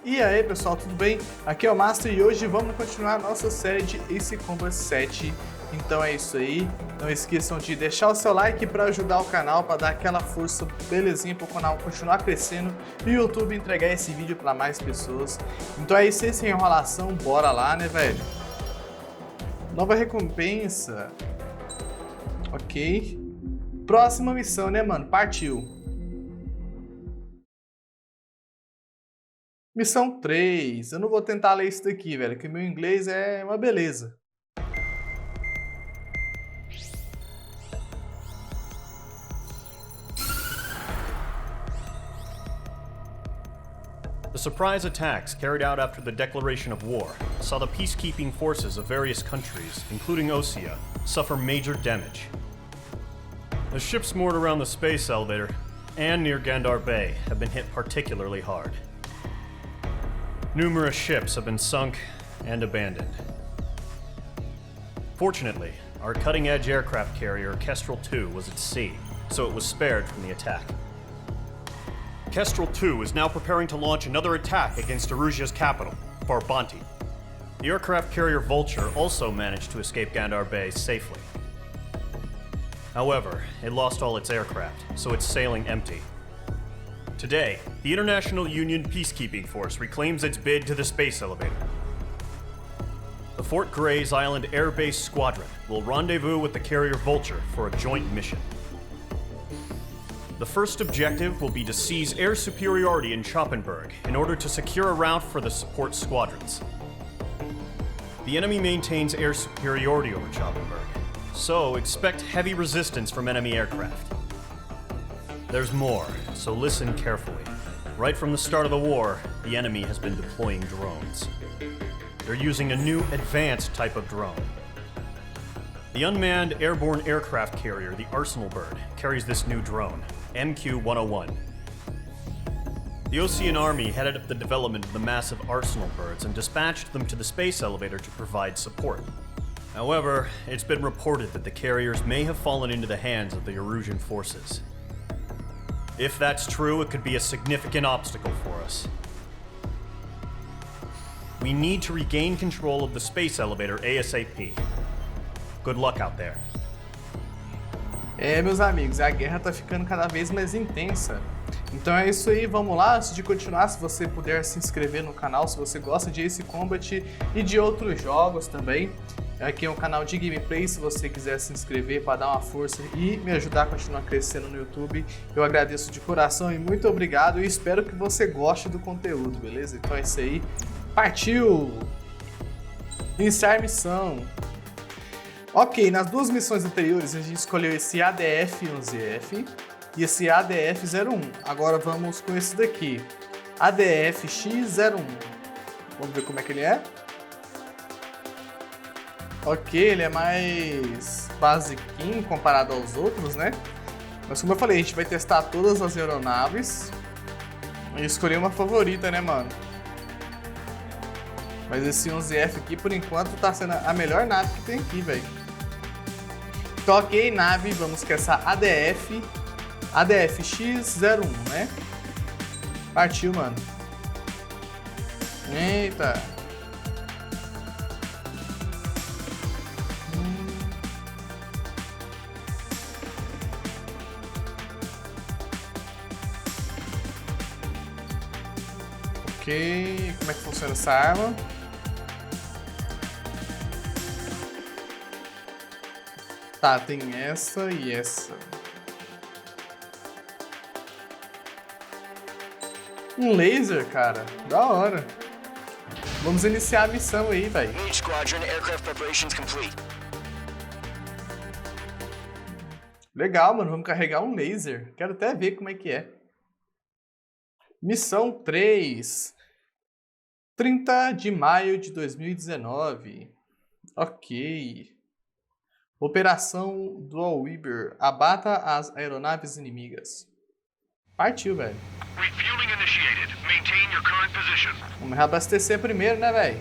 E aí pessoal, tudo bem? Aqui é o Master e hoje vamos continuar a nossa série de Esse Combat 7. Então é isso aí, não esqueçam de deixar o seu like para ajudar o canal, para dar aquela força belezinha para o canal continuar crescendo e o YouTube entregar esse vídeo para mais pessoas. Então é isso aí, sem enrolação, bora lá, né velho? Nova recompensa. Ok. Próxima missão, né mano? Partiu. Missão 3. Eu não vou tentar ler isso daqui, velho, que meu inglês é uma beleza. The surprise attacks carried out after the declaration of war saw the peacekeeping forces of various countries, including Osea, suffer major damage. The ships moored around the space elevator and near Gandar Bay have been hit particularly hard. Numerous ships have been sunk and abandoned. Fortunately, our cutting-edge aircraft carrier Kestrel II was at sea, so it was spared from the attack. Kestrel II is now preparing to launch another attack against Erusea's capital, Farbanti. The aircraft carrier Vulture also managed to escape Gandar Bay safely. However, it lost all its aircraft, so it's sailing empty. Today, the International Union Peacekeeping Force reclaims its bid to the space elevator. The Fort Gray's Island Air Base Squadron will rendezvous with the carrier Vulture for a joint mission. The first objective will be to seize air superiority in Schoppenberg in order to secure a route for the support squadrons. The enemy maintains air superiority over Schoppenberg, so expect heavy resistance from enemy aircraft. There's more, so listen carefully. Right from the start of the war, the enemy has been deploying drones. They're using a new advanced type of drone. The unmanned airborne aircraft carrier, the Arsenal Bird, carries this new drone, MQ-101. The Osean Army headed up the development of the massive Arsenal Birds and dispatched them to the space elevator to provide support. However, it's been reported that the carriers may have fallen into the hands of the Erusean forces. If that's true, it could be a significant obstacle for us. We need to regain control of the space elevator ASAP. Good luck out there. Meus amigos, a guerra tá ficando cada vez mais intensa. Então é isso aí, vamos lá. Antes de continuar, se você puder se inscrever no canal, se você gosta de Ace Combat e de outros jogos também. Aqui é um canal de gameplay, se você quiser se inscrever para dar uma força e me ajudar a continuar crescendo no YouTube, eu agradeço de coração e muito obrigado e espero que você goste do conteúdo, beleza? Então é isso aí, partiu! Iniciar missão. Ok, nas duas missões anteriores a gente escolheu esse ADF-11F e esse ADF-01. Agora vamos com esse daqui, ADF-X-01. Vamos ver como é que ele é? Ok, ele é mais basiquinho comparado aos outros, né? Mas como eu falei, a gente vai testar todas as aeronaves e escolher uma favorita, né, mano? Mas esse 11F aqui, por enquanto, tá sendo a melhor nave que tem aqui, velho. Então, ok, nave, vamos com essa ADF-X-01, né? Partiu, mano. Eita. Ok, como é que funciona essa arma? Tá, tem essa e essa. Um laser, cara, da hora. Vamos iniciar a missão aí, velho. Legal, mano, vamos carregar um laser. Quero até ver como é que é. Missão 3. 30 de maio de 2019. Ok. Operação Dual Weaver. Abata as aeronaves inimigas. Partiu, velho. Vamos reabastecer primeiro, né, velho?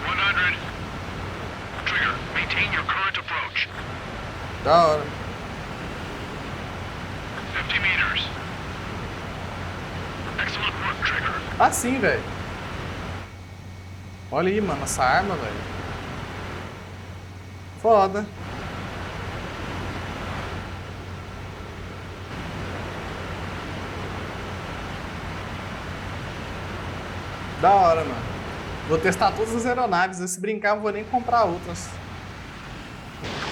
100. Trigger, maintain your current approach. Da hora. 50 meters. Excellent work, Trigger. Assim, velho. Olha aí, mano, essa arma, velho. Foda. Da hora, mano. Vou testar todas as aeronaves. Se brincar, não vou nem comprar outras.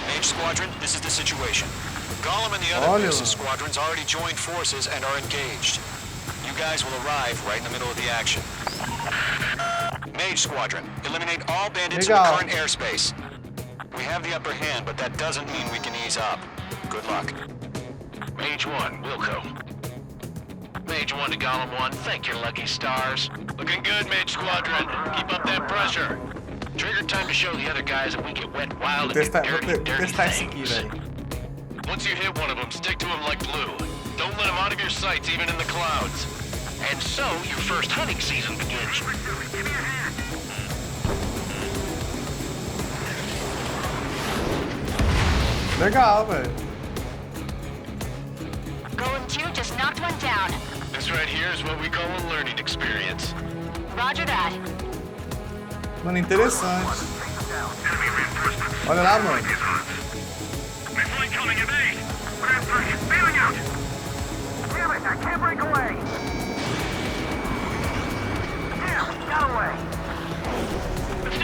Mage Squadron, this is the situation. Gollum and the other Pegasus squadrons already joined forces and are engaged. You guys will arrive right in the middle of the action. Mage Squadron, eliminate all bandits in the current airspace. We have the upper hand, but that doesn't mean we can ease up. Good luck. Mage 1, Wilco. Mage 1 to Gollum 1, thank your lucky stars. Looking good, Mage Squadron. Keep up that pressure. Trigger time to show the other guys that we get wet, wild, and do dirty things. Once you hit one of them, stick to him like glue. Don't let him out of your sights, even in the clouds. And so, your first hunting season begins. Legal, velho. Golem 2 just knocked one down. This right here is what we call a learning experience. Roger that. Mano, interessante. Olha lá, mano.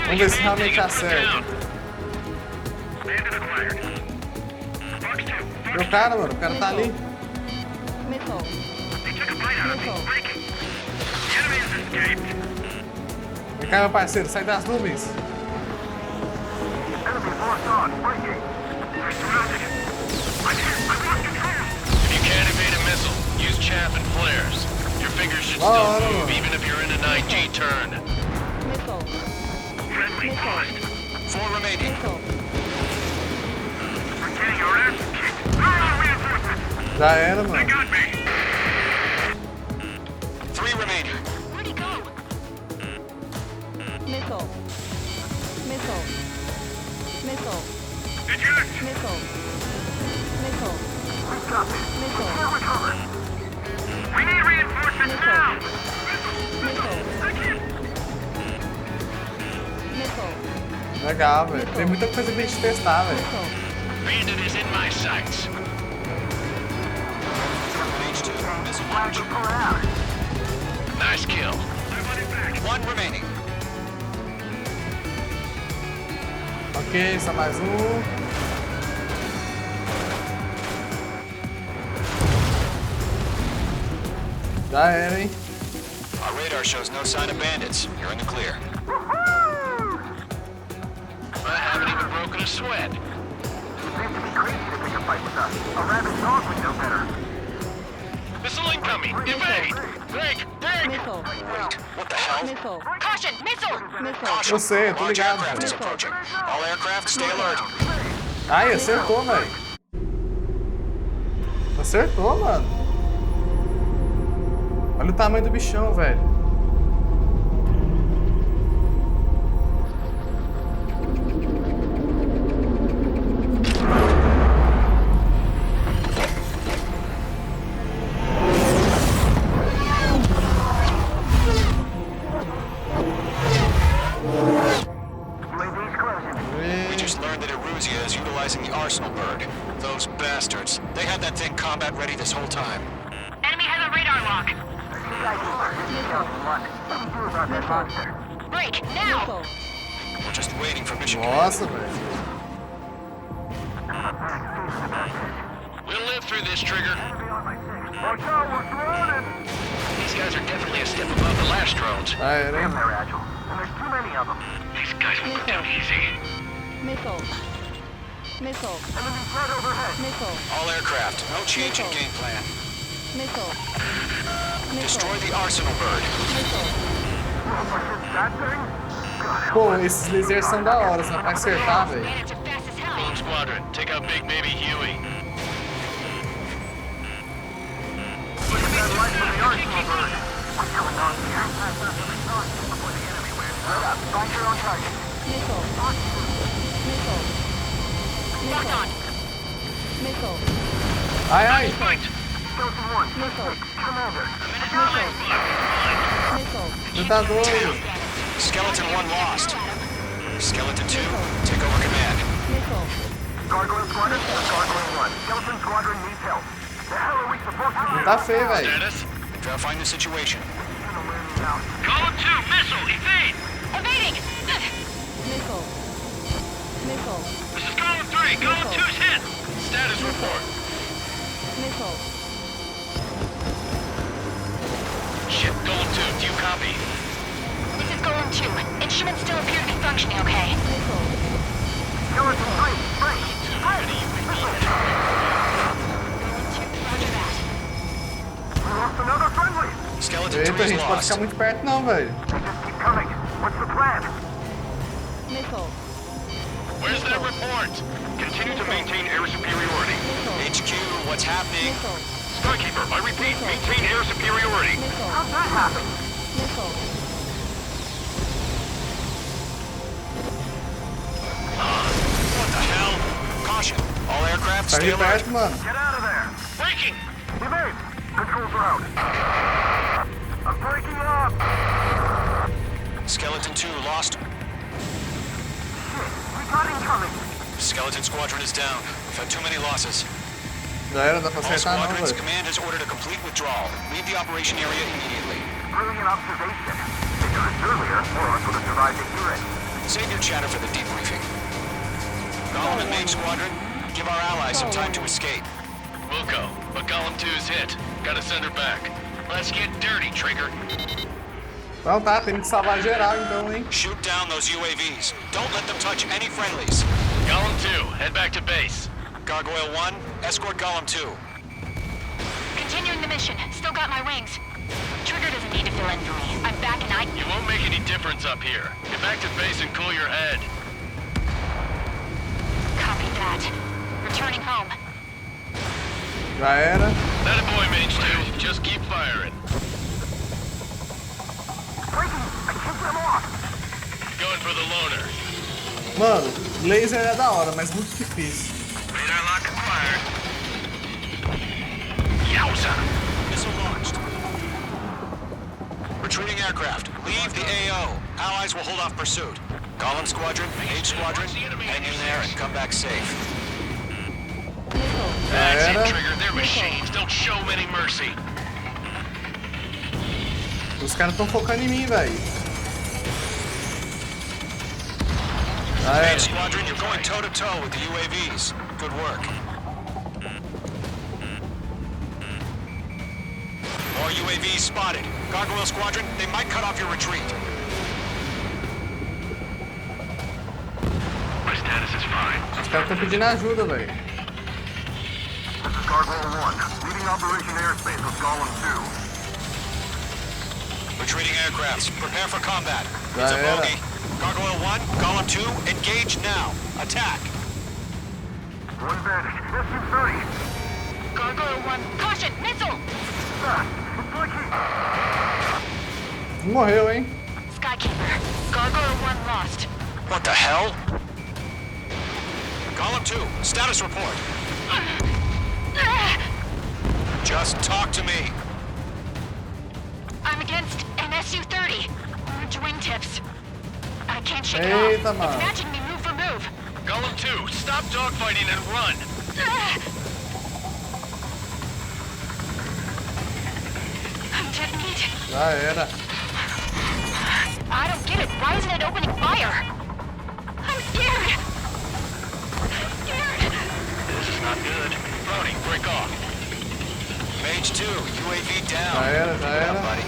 Vamos ver se realmente acerta. Meu cara, mano, o cara tá ali. Vem cá, meu parceiro, sai das nuvens. If you can't evade a missile, use chaff and flares. Your fingers should still move even if you're in an IG turn. Friendly lost. 4 remaining. Já era, mano. 3 remaining. Where'd he go? Missile. Missile. Missile. Missile. Missile. Missile. We need reinforcements now! Legal, velho. Tem muita coisa pra gente testar, velho. Bandit is in my sights. Nice kill. 1 remaining. Ok, só mais um. Já era, hein? Our radar shows no sign of bandits. You're in the clear. I haven't even broken a sweat. Missile incoming! Evade! Break! Break! Missile. What the hell? Missile. Caution! Missile! Missile. Caution. Eu sei, eu tô Large ligado, aircraft is velho. approaching. All aircraft, stay alert. Ai, acertou, velho. Acertou, mano. Olha o tamanho do bichão, velho. We just learned that Erusea is utilizing the arsenal bird. Those bastards. They had that thing combat ready this whole time. Enemy has a radar lock. Break now. We're just waiting for mission Nossa, velho. We'll live through this, Trigger. These guys are definitely a step above the last drones. Já era, hein? These guys won't go down easy. Missile. Missile. Missile. All aircraft, no change in game plan. Missile. Destroy the arsenal bird. Pô, esses lasers são da hora, só pra acertar, velho. Bandits are fast as hell. Rogue Squadron, take out Big Baby Huey. Missile. Missile. Locked on. Missile. Ai, ai. Fight! Missile. Missile. Missile. tá doido. Skeleton 1 lost. Skeleton 2, take over command. Missile. Gargoyle Squadron, Gargoyle 1. Skeleton Squadron needs help. The hell are we supposed to do? Não tá feio, velho. Status? Try to find the situation. Column 2, missile, evade! Evading! Missile. Missile. This is column 3, column 2's hit! Status report. Missile. Shit, column 2, do you copy? This is Golem 2. Instruments still appear to be functioning okay. Missile. Skeleton 3, Golem 2, roger that. we lost another friendly. Skeleton Eita, 3 a is gente pode lost. ficar muito perto não, velho. They just keep coming. What's the plan? Missile. Where's that report? Continue to maintain air superiority. HQ, what's happening? Missile. Skykeeper, I repeat, maintain air superiority. Missile. How'd that happen? Missile. What the hell? Caution. All aircraft, Tá stay de alert. perto, mano. Get out of there. Breaking! Evade. Controls are out. I'm breaking up. Skeleton 2 lost. Shit, we got incoming. Skeleton Squadron is down. We've had too many losses. Já era, dá pra All acertar não, squadrons, velho. command has ordered a complete withdrawal. Leave the operation area immediately. Brilliant observation. If you was earlier, more of us would have survived to hear it. Save your chatter for the debriefing. Golem and Mage Squadron, give our allies some time to escape. Wilco, but column 2's hit. Gotta send her back. Let's get dirty, Trigger. Então tá, tem que salvar geral então, hein. Shoot down those UAVs. Don't let them touch any friendlies. Column 2, head back to base. Gargoyle 1, escort Golem 2. Continuing the mission. Still got my wings. Trigger doesn't need to fill in for me. I'm back and You won't make any difference up here. Get back to base and cool your head. copy that. Returning home. Já era. That a boy, Mage 2. Just keep firing. Breaking! I kicked them off! Going for the loner. Mano, laser é da hora, mas muito difícil. Radar lock acquired. Yowza! Missile launched. Retreating aircraft. Leave the AO. Allies will hold off pursuit. Golem Squadron, Mage Squadron, hang in there and come back safe. Missile. That's era. it, Trigger. They're machines. Don't show them any mercy. Os caras tão focando em mim, velho. Já Mage era. Squadron, you're going toe-to-toe with the UAVs. Good work. More UAVs spotted. Gargoyle Squadron, they might cut off your retreat. My status is fine. Os caras tão pedindo ajuda, velho. This is Gargoyle 1, leading Operation Airspace with Golem 2. Retreating aircrafts, prepare for combat. Já It's a era. bogey. Gargoyle 1, Golem 2, engage now. Attack. One bandit, SU-30. Gargoyle 1. Caution! Missile! It's leaking. Morreu, hein? Skykeeper. Gargoyle 1 lost. What the hell? Golem 2, status report. Just talk to me. I'm against an SU-30. Orange wingtips. I can't shake it Eita, off. mano. It's matching me move for move. Golem 2, stop dogfighting and run. I'm dead meat. Já era. I don't get it. Why isn't it opening fire? I'm scared. I'm scared. This is not good. Brody, break off. Mage 2, UAV down. Já era, já Yeah, era. buddy.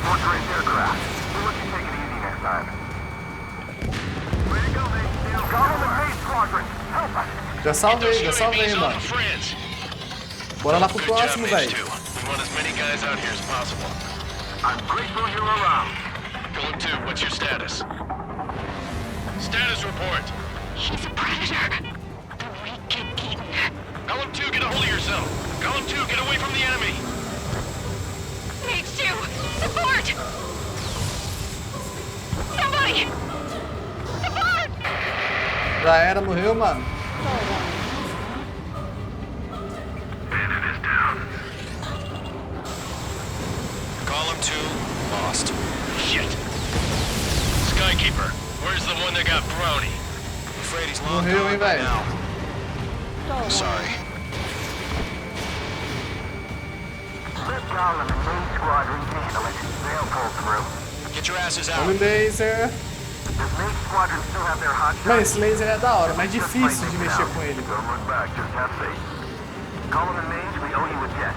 Portrait aircraft. We'll let you take it easy next time. Way to go, Mage 2. Golem and Mage Squadron, help us. Já Get those salvei, já UAVs salvei, off mano. of friends. Bora lá pro Good job, próximo, Mage velho. 2. We want as many guys out here as possible. I'm grateful you're around. Golem 2, what's your status? Status report. He's a predator. The weak get eaten. Golem 2, get a hold of yourself. Golem 2, get away from the enemy. Mage 2, support! Somebody! Support! Já era, morreu, mano. Golem 2, lost. Shit. Skykeeper? Where's the one that got brony? I'm afraid he's long Morreu, gone hein, by velho? now. Star Sorry. Let Golem and main squadron handle it. They'll pull through. Get your asses out. Olha o laser. Does main squadron still have their hot Mano, shots? esse laser é da hora, mas é Just difícil might de make it mexer out. com ele. Don't look back, just have faith. Golem and Mage, we owe you a jet.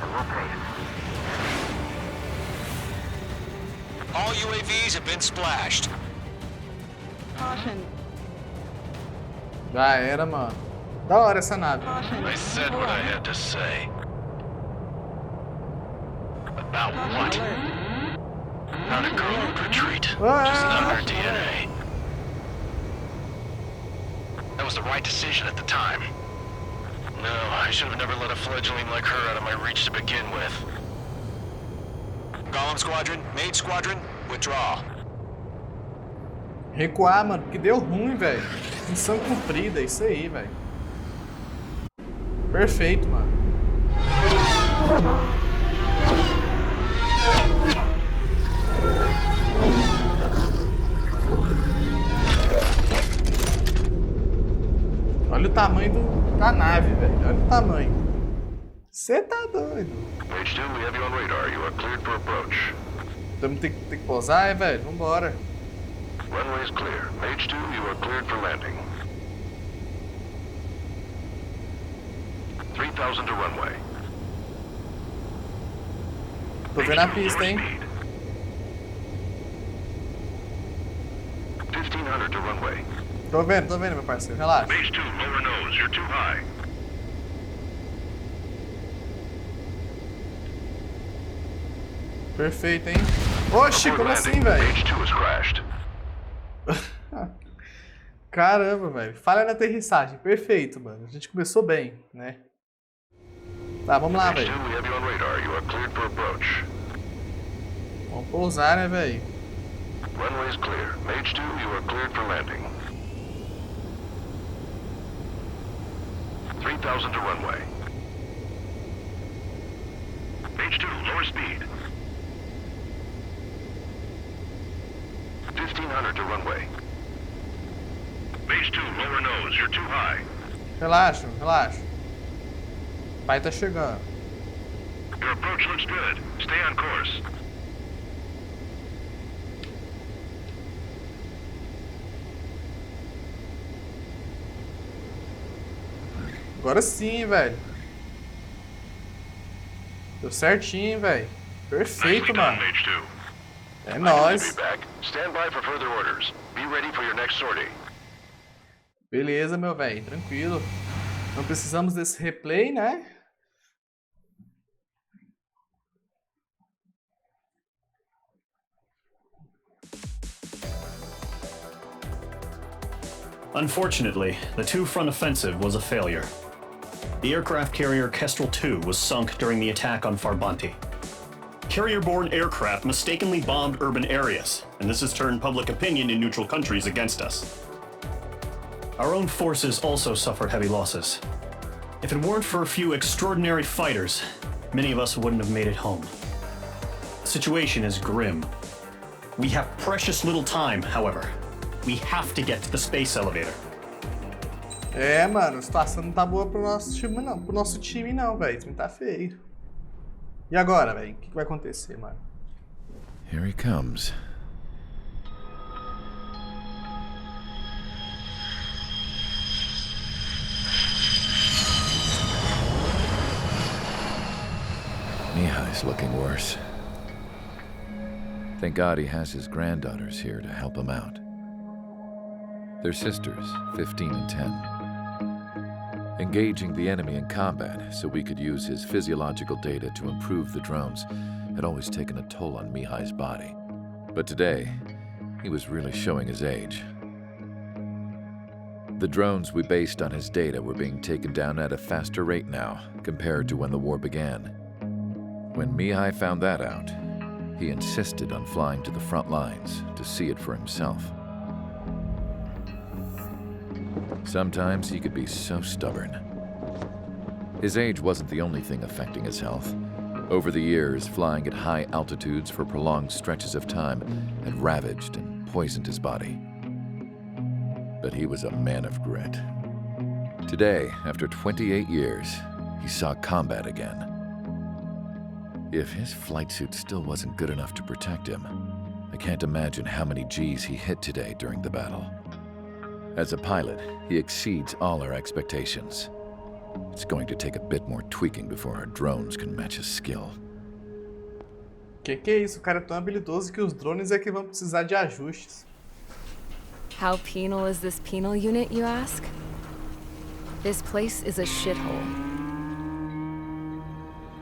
And we'll pay it. All UAVs have been splashed. Caution. Já era, mano. Da hora essa nave. Caution. I said what I had to say. About Caution what? alert. How to grow and retreat. Just Ah! not our DNA. That was the right decision at the time. No, I should have never let a fledgling like her out of my reach to begin with. Golem Squadron, Mage Squadron, withdraw. Recuar, mano, porque deu ruim, velho. Missão cumprida, isso aí, velho. Perfeito, mano. Olha o tamanho da nave, velho. Olha o tamanho. Você tá doido. Mage 2, we have you on radar. You are cleared for approach. Tamo ter que pousar, velho? Vambora. Runway is clear. Mage 2, you are cleared for landing. 3,000 to runway. Tô vendo a pista, hein? 1,500 to runway. Tô vendo, meu parceiro. Relaxa. Mage 2, lower nose. You're too high. Perfeito, hein? Oxi, como assim, velho? Mage 2 has crashed. Caramba, velho. Falha na aterrissagem. Perfeito, mano. A gente começou bem, né? Tá, vamos lá, Mage velho. 2, we have you on radar. You are cleared for approach. Vamos pousar, né, velho? Runway is clear. Mage 2, you are cleared for landing. 3,000 to runway. Mage 2, lower speed. 1,500 to runway. Mage 2, lower nose. You're too high. Relaxa, relaxa. O pai tá chegando. Your approach looks good. Stay on course. Agora sim, velho. Deu certinho, velho. Perfeito, Nicely done, mano. Mage 2. É I nóis. can be back. Stand by for further orders. Be ready for your next sortie. Beleza, meu velho. Tranquilo. Não precisamos desse replay, né? Unfortunately, the two-front offensive was a failure. The aircraft carrier Kestrel II was sunk during the attack on Farbanti. Carrier-borne aircraft mistakenly bombed urban areas, and this has turned public opinion in neutral countries against us. Our own forces also suffered heavy losses. If it weren't for a few extraordinary fighters, many of us wouldn't have made it home. The situation is grim. We have precious little time, however. We have to get to the space elevator. É, mano, a situação não tá boa pro nosso time, não. Pro nosso time, não, velho. O time tá feio. E agora, velho? O que vai acontecer, mano? Here he comes. Mihai's looking worse. Thank God he has his granddaughters here to help him out. They're sisters, 15 and 10. Engaging the enemy in combat so we could use his physiological data to improve the drones had always taken a toll on Mihai's body. But today, he was really showing his age. The drones we based on his data were being taken down at a faster rate now compared to when the war began. When Mihai found that out, he insisted on flying to the front lines to see it for himself. Sometimes he could be so stubborn. His age wasn't the only thing affecting his health. Over the years, flying at high altitudes for prolonged stretches of time had ravaged and poisoned his body. But he was a man of grit. Today, after 28 years, he saw combat again. If his flight suit still wasn't good enough to protect him, I can't imagine how many G's he hit today during the battle. As a pilot, he exceeds all our expectations. It's going to take a bit more tweaking before our drones can match his skill. Que é isso? O cara é tão habilidoso que os drones é que vão precisar de ajustes. How penal is this penal unit, you ask? This place is a shithole.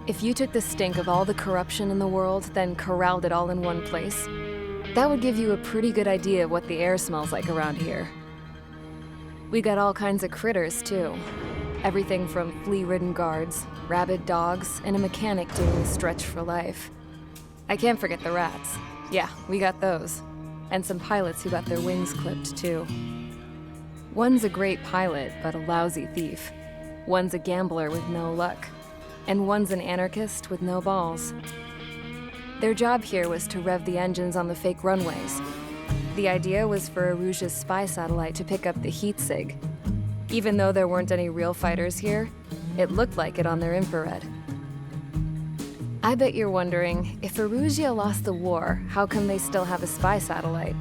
If you took the stink of all the corruption in the world, then corralled it all in one place, that would give you a pretty good idea of what the air smells like around here. We got all kinds of critters, too. Everything from flea-ridden guards, rabid dogs, and a mechanic doing the stretch for life. I can't forget the rats. Yeah, we got those. And some pilots who got their wings clipped, too. One's a great pilot, but a lousy thief. One's a gambler with no luck. And one's an anarchist with no balls. Their job here was to rev the engines on the fake runways. The idea was for Erusea's spy satellite to pick up the heat sig. Even though there weren't any real fighters here, it looked like it on their infrared. I bet you're wondering, if Erusea lost the war, how come they still have a spy satellite?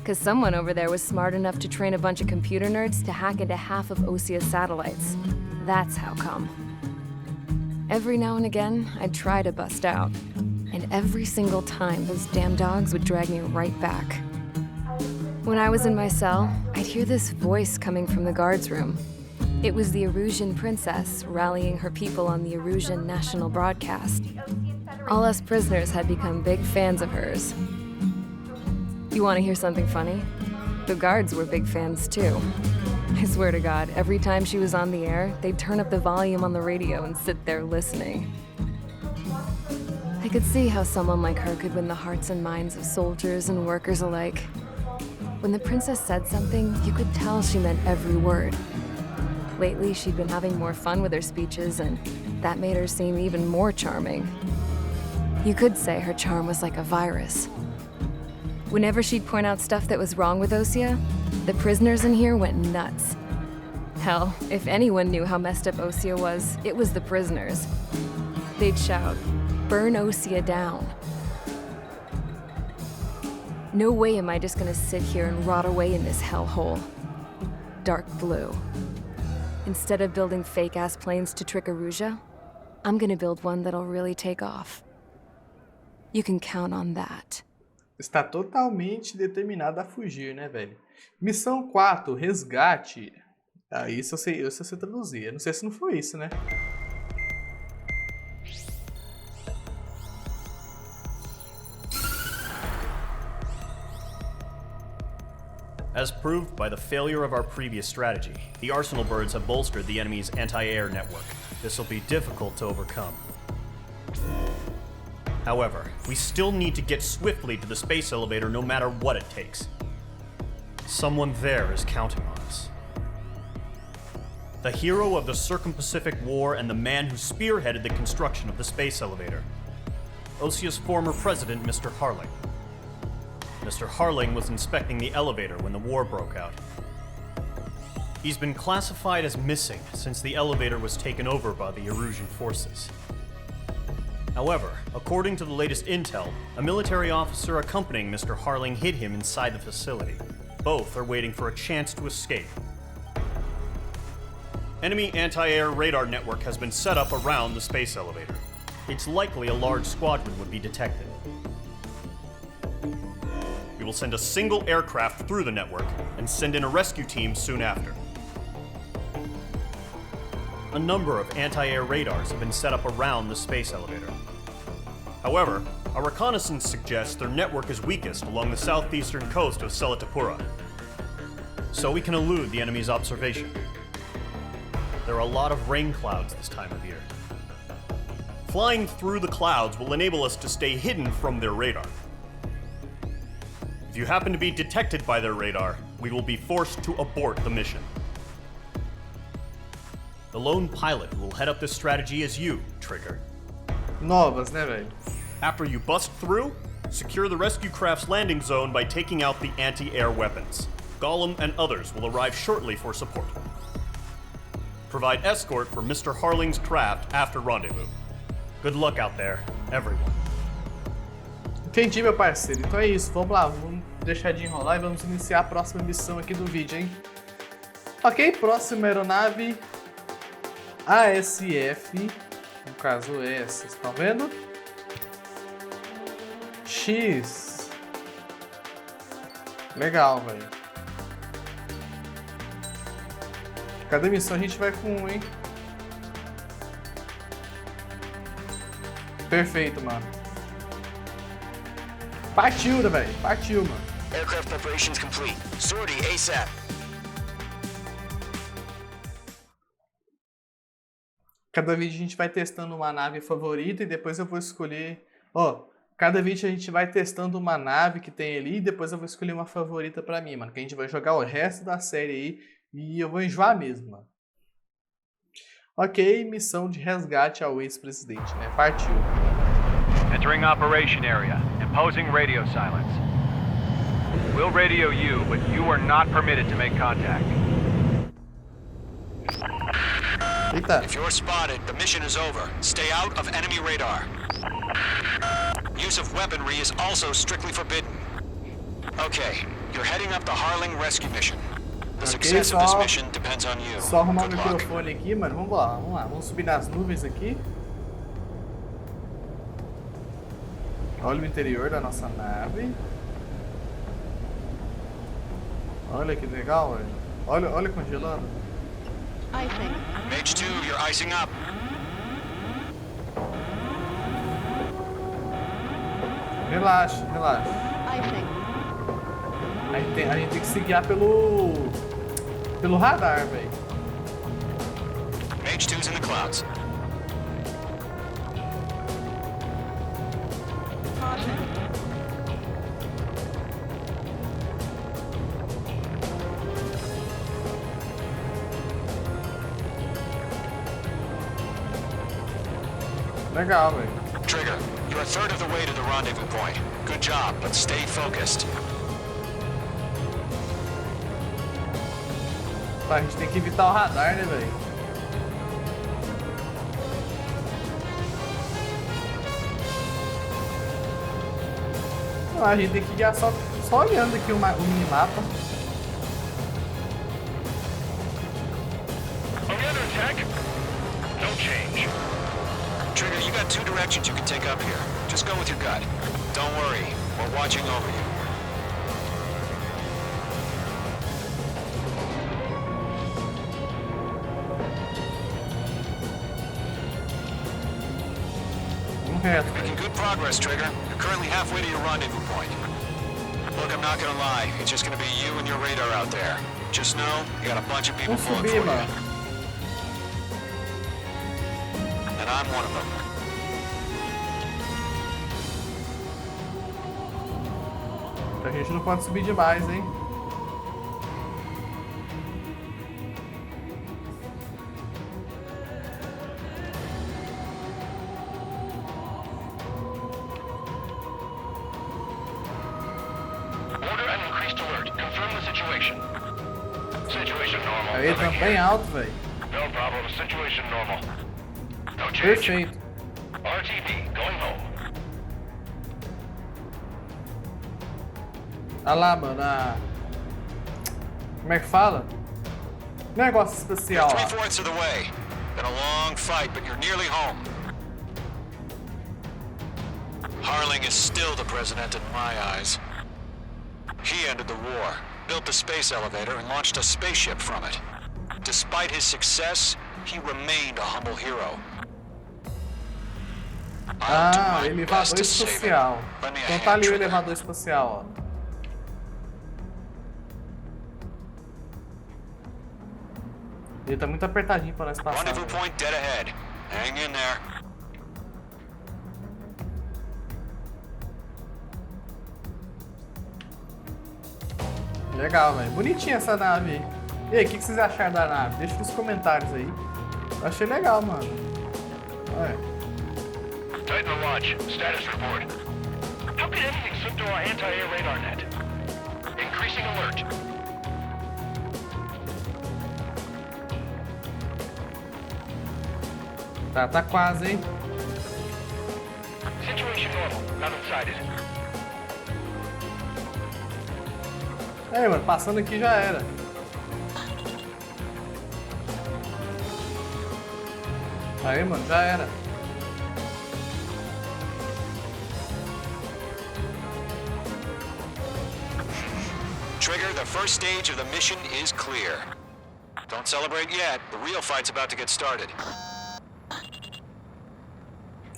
Because someone over there was smart enough to train a bunch of computer nerds to hack into half of Osea's satellites. That's how come. Every now and again, I'd try to bust out. And every single time, those damn dogs would drag me right back. When I was in my cell, I'd hear this voice coming from the guards room. It was the Erusean princess rallying her people on the Erusean national broadcast. All us prisoners had become big fans of hers. You want to hear something funny? The guards were big fans too. I swear to God, every time she was on the air, they'd turn up the volume on the radio and sit there listening. I could see how someone like her could win the hearts and minds of soldiers and workers alike. When the princess said something, you could tell she meant every word. Lately, she'd been having more fun with her speeches, and that made her seem even more charming. You could say her charm was like a virus. Whenever she'd point out stuff that was wrong with Osea, the prisoners in here went nuts. Hell, if anyone knew how messed up Osea was, it was the prisoners. They'd shout, "Burn Osea down." No way am I just gonna sit here and rot away in this hellhole. Dark blue. Instead of building fake-ass planes to trick Erusea, I'm gonna build one that'll really take off. You can count on that. Está totalmente determinado a fugir, né, velho? Missão 4, resgate. Ah, isso eu sei traduzir. Eu não sei se não foi isso, né? As proved by the failure of our previous strategy, the Arsenal birds have bolstered the enemy's anti-air network. This will be difficult to overcome. However, we still need to get swiftly to the space elevator no matter what it takes. Someone there is counting on us. The hero of the Circum-Pacific War and the man who spearheaded the construction of the space elevator. Osea's former president, Mr. Harling. Mr. Harling was inspecting the elevator when the war broke out. He's been classified as missing since the elevator was taken over by the Erusean forces. However, according to the latest intel, a military officer accompanying Mr. Harling hid him inside the facility. Both are waiting for a chance to escape. Enemy anti-air radar network has been set up around the space elevator. It's likely a large squadron would be detected. We will send a single aircraft through the network and send in a rescue team soon after. A number of anti-air radars have been set up around the space elevator. However, our reconnaissance suggests their network is weakest along the southeastern coast of Selatapura, so we can elude the enemy's observation. There are a lot of rain clouds this time of year. Flying through the clouds will enable us to stay hidden from their radar. If you happen to be detected by their radar, we will be forced to abort the mission. The lone pilot who will head up this strategy is you, Trigger. Novas, né, velho? After you bust through, Secure the rescue craft's landing zone by taking out the anti-air weapons. Gollum and others will arrive shortly for support. Provide escort for Mr. Harling's craft after rendezvous. Good luck out there, everyone. Entendi, meu parceiro. Então é isso, vamos lá, vamos deixar de enrolar e vamos iniciar a próxima missão aqui do vídeo, hein? Ok, próxima aeronave ASF, no caso essa, vocês estão vendo? X. Legal, velho. Cada missão a gente vai com um, hein? Perfeito, mano. Partiu, né, velho? Partiu, mano. Aircraft preparations complete. Sortie ASAP. Cada vídeo a gente vai testando uma nave favorita e depois eu vou escolher... Ó, cada vídeo a gente vai testando uma nave que tem ali e depois eu vou escolher uma favorita pra mim, mano. Que a gente vai jogar o resto da série aí e eu vou enjoar mesmo, mano. Ok, missão de resgate ao ex-presidente, né? Partiu. Entering operation area. Imposing radio silence. We'll radio you, but you are not permitted to make contact. Eita. If you're spotted, the mission is over. Stay out of enemy radar. Use of weaponry is also strictly forbidden. Okay, you're heading up the Harling rescue mission. The success of this mission depends on you. Só arrumar o microfone aqui, mano. Vamos lá, vamos lá. Vamos subir nas nuvens aqui. Olha o interior da nossa nave. Olha que legal, velho. Olha congelando. Icing. Mage 2, you're icing up. Relaxa, relaxa. Icing. A gente tem que se guiar pelo radar, velho. Mage 2's in the clouds. Caution. Legal, velho. Trigger, you're a third of the way to the rendezvous point. Good job, but stay focused. Tá, a gente tem que evitar o radar, né, velho? A gente tem que guiar só olhando aqui o minimapa. Under attack? No change. Trigger, you got two directions you can take up here. Just go with your gut. Don't worry, we're watching over you. You're making good progress, Trigger. You're currently halfway to your rendezvous point. Look, I'm not gonna lie. It's just gonna be you and your radar out there. Just know, you got a bunch of people pulling for you. And I'm one of them. A gente não pode subir demais, hein? Aí, tá bem alto, velho. No problem. Situation normal. No change. Perfeito. RTV, going home. Olha lá, mano, como é que fala? Negócio especial, ó. 3/4 of the way. Been a long fight, but you're nearly home. Harling is still the president in my eyes. He ended the war, built the space elevator, and launched a spaceship from it. Despite his success, he remained a humble hero. Ah, elevador espacial. Então tá ali o elevador espacial, ó. Ele tá muito apertadinho para nós passar. Rendezvous point dead ahead. Hang in there. Legal, velho. Bonitinha essa nave aí. E aí, o que vocês acharam da nave? Deixa nos comentários aí. Eu achei legal, mano. Olha. Titan launch. Status report. How did anything slip through our anti-air radar net? Increasing alert. Tá quase, hein? Situation normal. Nothing sighted. Aí, mano, passando aqui já era. Aí, mano, já era. Trigger, the first stage of the mission is clear. Don't celebrate yet. The real fight's about to get started.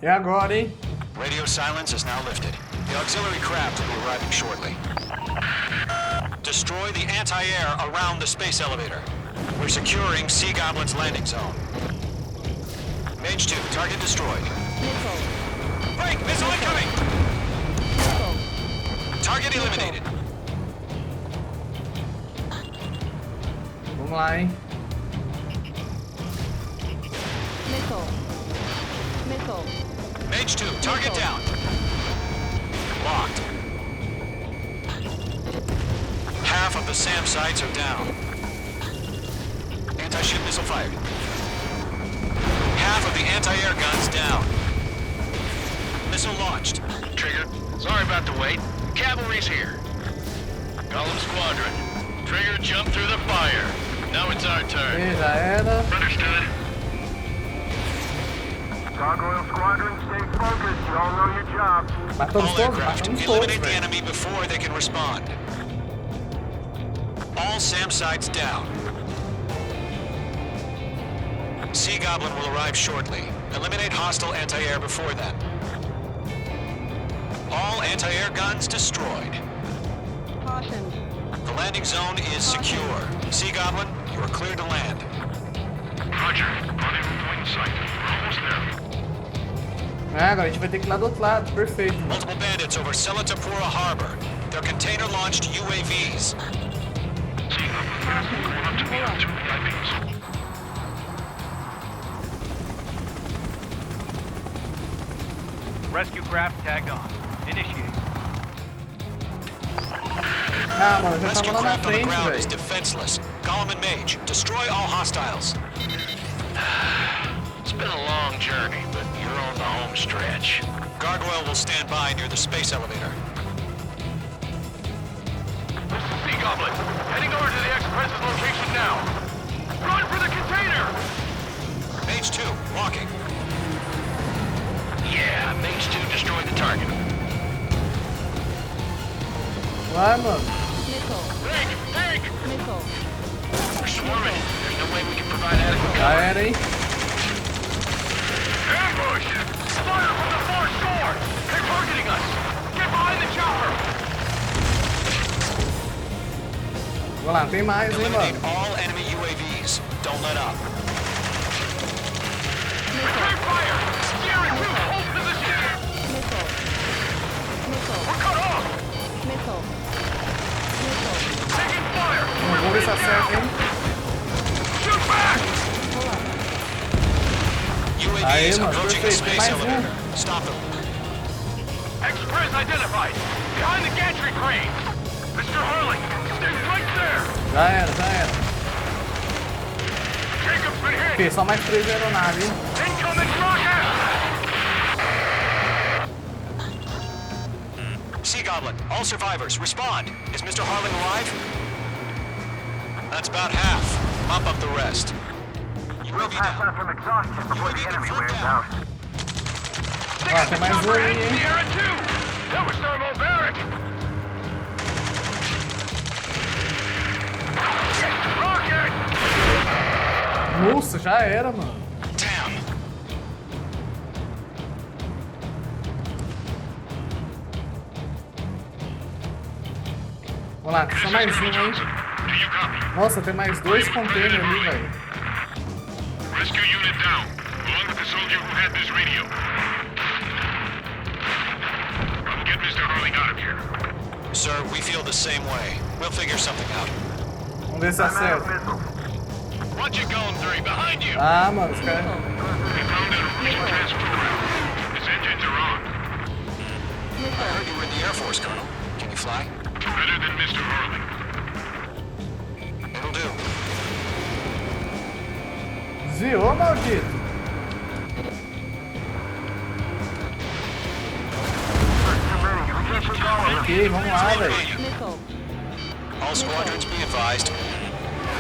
E agora, hein? Radio silence is now lifted. The auxiliary craft will be arriving shortly. Destroy the anti-air around the space elevator. We're securing Sea Goblin's landing zone. Mage 2, target destroyed. Missile. Break! Missile incoming! Missile. Target eliminated. Vamos lá, hein? Missile. Missile. Mage 2, target down. Locked. Half of the SAM sites are down. Anti-ship missile fired. Half of the anti-air guns down. Missile launched. Trigger, sorry about the wait. Cavalry's here. Golem Squadron. Trigger jumped through the fire. Now it's our turn. E já era. Understood. Gargoyle Squadron, stay focused. You all know your jobs. Matamos All todos, aircraft, matamos todos, eliminate the velho. enemy before they can respond. All SAM sites down. Sea Goblin will arrive shortly. Eliminate hostile anti-air before then. All anti-air guns destroyed. Caution. The landing zone is secure. Sea Goblin, you are clear to land. Roger. Running from point in sight. We're almost there. Agora a gente vai ter que ir lá do outro lado, perfeito. Mano. Multiple bandits over Selatapura Harbor. They're container-launched UAVs. Seeing them fast and going up to meet our two VIPs. Rescue craft tagged on. Initiate. Ah, mano, eu já Rescue tava lá na craft on the frente, ground is velho. defenseless. Golem and Mage, destroy all hostiles. It's been a long journey, but you're on the home stretch. Gargoyle will stand by near the space elevator. This is Sea Goblin. Heading over to the Express's location now. Run for the container! Mage 2, walking. Yeah, Mage 2 destroyed the target. Vai, mano. Missile. Tank! Missile. We're swarming. There's no way we can provide adequate Já cover. era, hein? Ambush! Fire from the far shore! They're targeting us! Get behind the chopper! Vamos lá, tem mais, hein, Eliminate mano. all enemy UAVs. Don't let up. Return fire! Sierra 2, hold position! Missile. Missile. We're cut off! Missile. Missile. Taking fire! Vamos ver se acerta, hein? Shoot back! Pull up. UAVs Aê, mano, approaching the perfeito. Tem space mais elevator. um. Stop them. Express identified! Behind the gantry crane! Mr. Harling, stay right there! Já era, já era. Jacob's been hit! Ok, só mais 3 aeronaves, hein? Incoming rocket! Sea Goblin, all survivors, respond. Is Mr. Harling alive? That's about half. Mop up the rest. We'll UAV pass down. out from exhaustion before the enemy wears out. They Ah, got the tem mais um chopper aí, and hein? Sierra 2! That was thermobaric! Rocket! Nossa, já era, mano. Damn. Vamos lá, tem só mais um, hein? Do you copy? Nossa, tem mais 2 containers ali, velho. Rescue unit down, along with the soldier who had this radio. I'll get Mr. Harling out of here. Sir, we feel the same way. We'll figure something out. Vamos ver se I'm out of acerta. missiles. Watch it, Golem 3, behind you! Ah, mano, os caras... We found an Erusea transport route. His engines are on. heard you were in the Air Force, Colonel. Can you fly? Better than Mr. Harley. It'll do. Desviou, maldito. Ok, vamos lá, velho. Nickel. All squadrons be advised.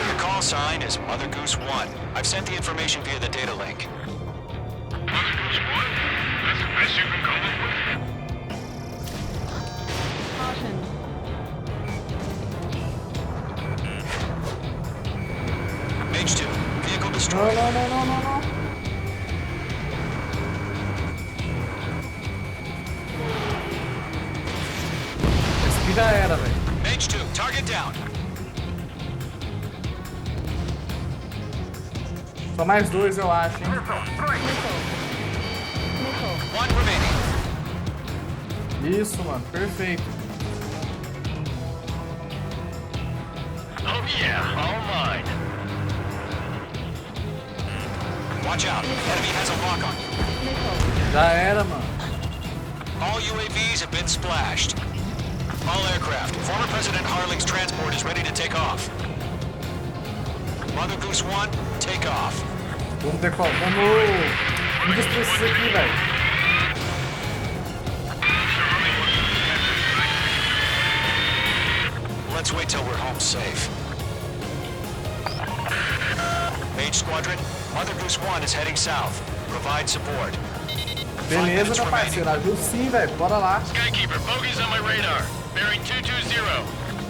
The call sign is Mother Goose 1. I've sent the information via the data link. Mother Goose 1? That's the best you can come up with? Caution. Mage 2, vehicle Não, destroyed. não, não, não, não, não. Esse aqui já era, velho. Mage 2, target down. Só mais dois, eu acho, hein? Nickel. Nickel. One remaining. Isso, mano. Perfeito. Oh yeah, all mine. Watch out. Enemy has a lock on you. Nickel. Já era, mano. All UAVs have been splashed. All aircraft. Former President Harling's transport is ready to take off. Mother Goose 1, take off. Vamos decolar. Vamos destruir isso aqui, velho. Let's wait till we're home safe. Mage Squadron, Mother Goose 1 is heading south. Provide support. Beleza, meu parceiro. Ajuda sim, velho. Bora lá. Skykeeper, bogeys on my radar. Bearing 220.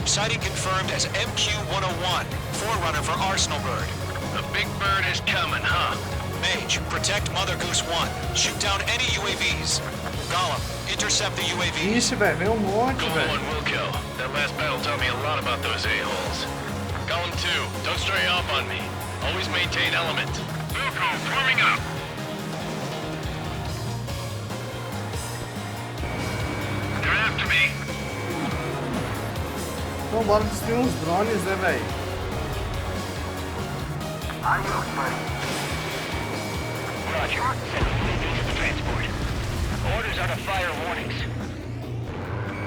Sighting confirmed as MQ-101, forerunner for Arsenal Bird. The big bird is coming, huh? Mage, protect Mother Goose 1. Shoot down any UAVs. Gollum, intercept the UAVs. Ixi, velho. Vem um monte, Golem velho. 1 will kill. That last battle taught me a lot about those a-holes. Golem 2, don't stray off on me. Always maintain element. Wilco, forming up. They're after me. Então bora destruir uns drones, né, velho? Adios, buddy. Roger. Send UAVs to the transport. Orders are to fire warnings.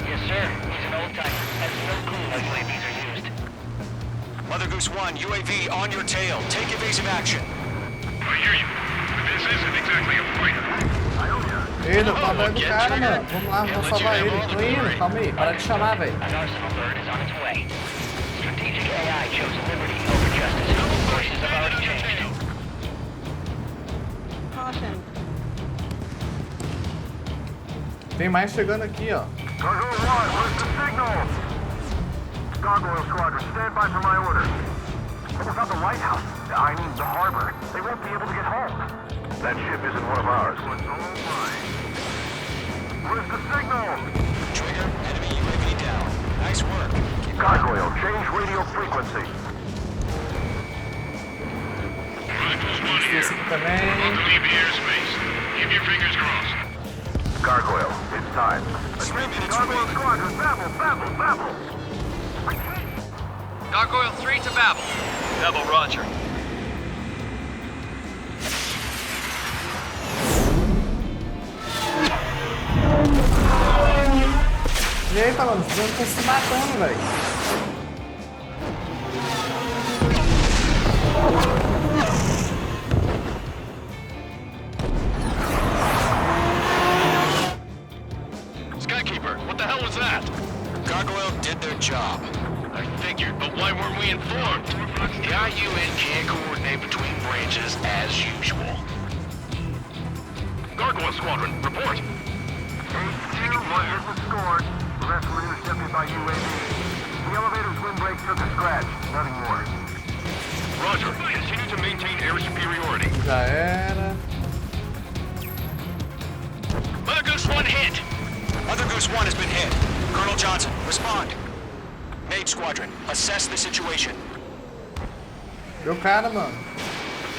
Yes, sir. He's an old-timer. Has no clue how UAVs are used. Mother Goose 1, UAV on your tail. Take evasive action. I hear you. This isn't exactly a fighter. Eita, tá atrás do cara, mano. Vamos lá, vamos salvar ele. Tô indo, calma aí. Para de chamar, velho. An Arsenal bird is on its way. Strategic AI chose liberty over justice. Courses have already changed. Caution. Tem mais chegando aqui, ó. Gargoyle 1, where's the signal? Gargoyle Squadron, stand by for my orders. What about the lighthouse? I mean, the harbor. They won't be able to get home. That ship isn't one of ours. It's all mine. Where's the signal? Trigger, enemy UAV down. Nice work. Keep Gargoyle, change radio frequency. Esse aqui também. Leave the airspace. Keep your fingers crossed. Gargoyle, it's time. 3 minutes Gargoyle remaining. Squadron, babble, babble, babble. Gargoyle 3 to Babel. Babel, roger. Eita, mano, os drones estão se matando, velho. Skykeeper, what the hell was that? Gargoyle did their job. I figured, but why weren't we informed? The IUN can't coordinate between branches as usual. Gargoyle Squadron, report. HQ, one isn't scored. The rest were intercepted by UAV. The elevator's windbreak took a scratch. Nothing more. Roger, continue to maintain air superiority. Já era. Mother Goose 1 hit! Mother Goose 1 has been hit. Colonel Johnson, respond. Mage Squadron, assess the situation. Meu cara, mano.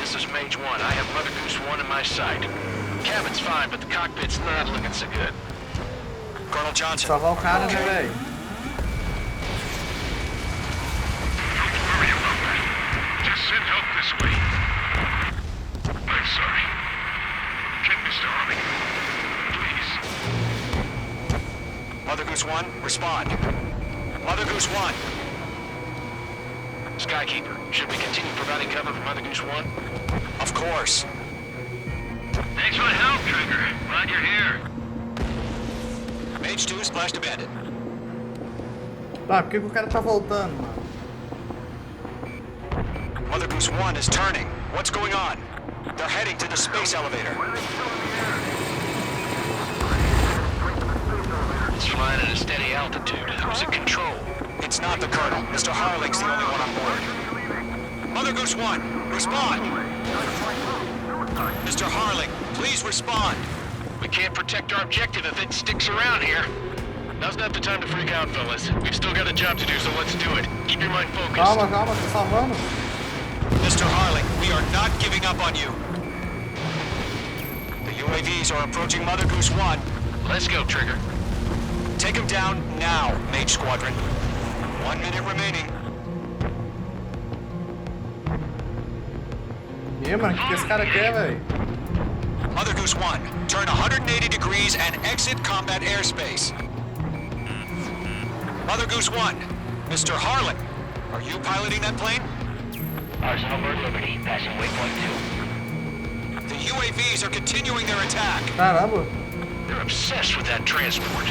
This is Mage 1. I have Mother Goose 1 in my sight. Cabin's fine, but the cockpit's not looking so good. Colonel Johnson. Salvar o cara, né, velho? Don't worry about that. Just send help this way. I'm sorry. Get Mr. Harley. Please. Mother Goose 1, respond. Mother Goose 1. Skykeeper, should we continue providing cover for Mother Goose 1? Of course. Thanks for the help, Trigger. Glad you're here. Mage 2 splashed abandoned. Tá, por que o cara tá voltando, mano? Mother Goose 1 is turning. What's going on? They're heading to the space elevator. It's flying at a steady altitude. Who's in control? It's not the Colonel. Mr. Harling's the only one on board. Mother Goose 1, respond! Mr. Harling, please respond! We can't protect our objective if it sticks around here. Now's not the time to freak out, fellas. We've still got a job to do, so let's do it. Keep your mind focused. Calma, calma, tô salvando. Mr. Harling, we are not giving up on you. The UAVs are approaching Mother Goose 1. Let's go, Trigger. Take them down now, Mage Squadron. 1 minute remaining. E mano, o que esse cara quer, velho? Mother Goose 1, turn 180 degrees and exit combat airspace. Mother Goose 1, Mr. Harling, are you piloting that plane? Arsenal Bird Liberty, passing waypoint 2. The UAVs are continuing their attack. Caramba. They're obsessed with that transport.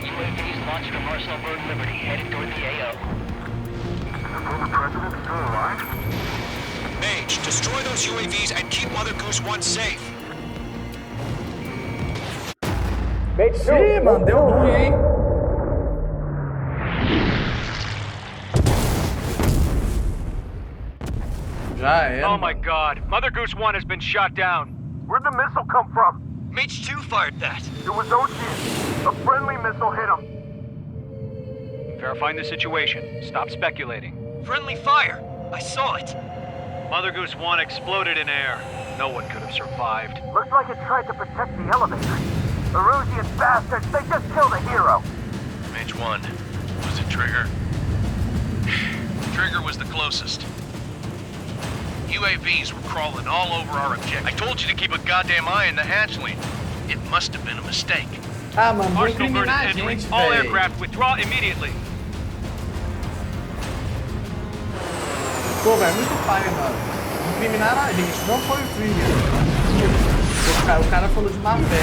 UAVs launched from Arsenal Bird Liberty, headed toward the AO. The president still alive? Mage, destroy those UAVs and keep Mother Goose 1 safe. Ih, mano, deu ruim, hein? Já era. Oh my god, Mother Goose 1 has been shot down. Where'd the missile come from? Mage 2 fired that. It was Ocean. A friendly missile hit him. Verifying the situation. Stop speculating. Friendly fire. I saw it. Mother Goose 1 exploded in air. No one could have survived. Looks like it tried to protect the elevator. Erusea bastards, they just killed a hero. Mage 1. Was it Trigger? Trigger was the closest. UAVs were crawling all over our objective. I told you to keep a goddamn eye in the hatchling. It must have been a mistake. Ah, mano, vou Arsenal Bird incriminar is a entering. gente, All velho. aircraft withdraw immediately. Pô, velho, muito pai, mano. Incriminaram a gente, não foi o Trigger. O cara falou de má fé.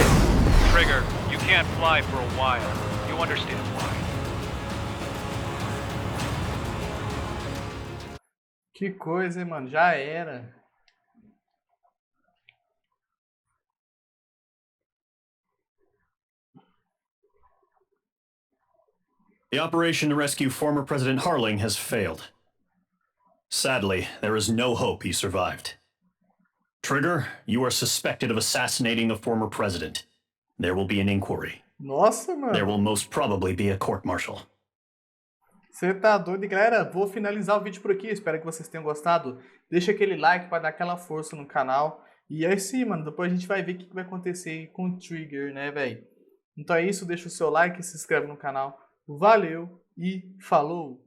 Trigger, you can't fly for a while. You understand why. Que coisa, hein, mano. Já era. The operation to rescue former President Harling has failed. Sadly, there is no hope he survived. Trigger, you are suspected of assassinating the former president. There will be an inquiry. Nossa, mano. There will most probably be a court-martial. Você tá doido, e galera, vou finalizar o vídeo por aqui, espero que vocês tenham gostado. Deixa aquele like para dar aquela força no canal. E é isso aí, mano, depois a gente vai ver o que vai acontecer com o Trigger, né, velho? Então é isso, deixa o seu like e se inscreve no canal. Valeu e falou!